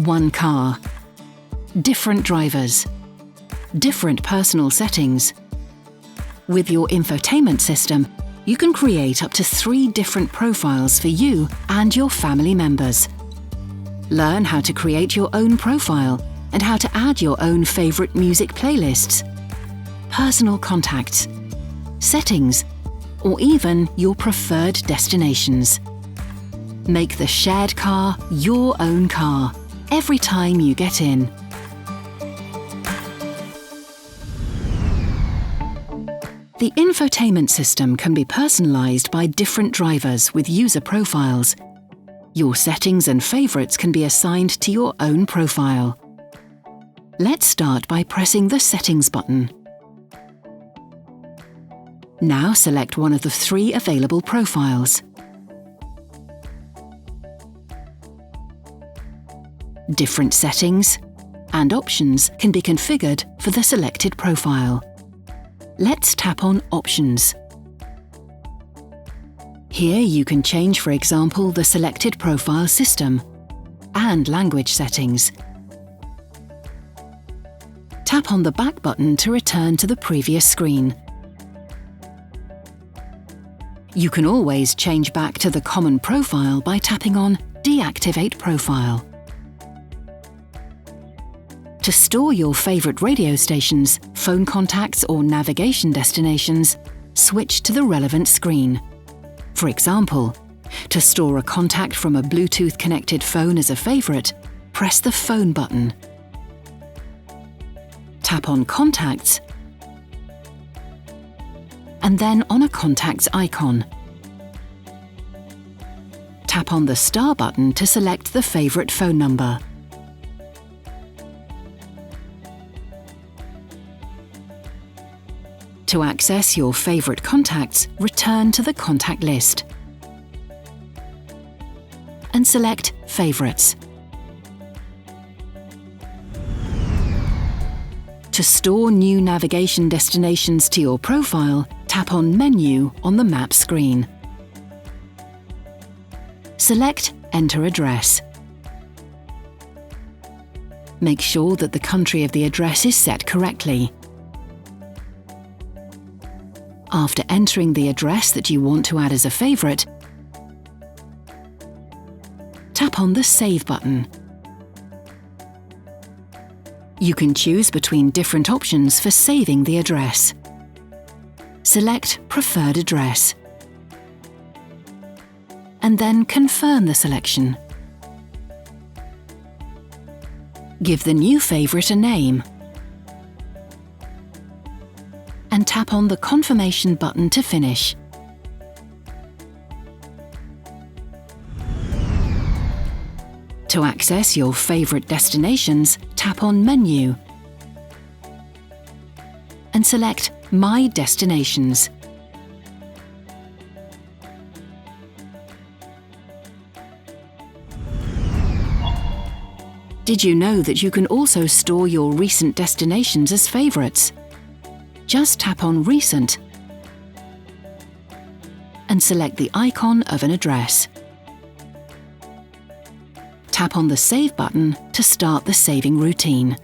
one car, different drivers, different personal settings. With your infotainment system, you can create up to 3 different profiles for you and your family members. Learn how to create your own profile and how to add your own favourite music playlists, personal contacts, settings, or even your preferred destinations. Make the shared car your own car every time you get in. The infotainment system can be personalised by different drivers with user profiles. Your settings and favourites can be assigned to your own profile. Let's start by pressing the Settings button. Now select one of the 3 available profiles. Different settings and options can be configured for the selected profile. Let's tap on Options. Here you can change, for example, the selected profile system and language settings. Tap on the back button to return to the previous screen. You can always change back to the common profile by tapping on Deactivate Profile. To store your favourite radio stations, phone contacts or navigation destinations, switch to the relevant screen. For example, to store a contact from a Bluetooth-connected phone as a favourite, press the Phone button. Tap on Contacts and then on a contact's icon. Tap on the star button to select the favourite phone number. To access your favourite contacts, return to the contact list and select Favourites. To store new navigation destinations to your profile, tap on Menu on the map screen. Select Enter Address. Make sure that the country of the address is set correctly. After entering the address that you want to add as a favourite, tap on the Save button. You can choose between different options for saving the address. Select Preferred Address and then confirm the selection. Give the new favourite a name and tap on the Confirmation button to finish. To access your favourite destinations, tap on Menu and select My Destinations. Did you know that you can also store your recent destinations as favourites? Just tap on Recent and select the icon of an address. Tap on the Save button to start the saving routine.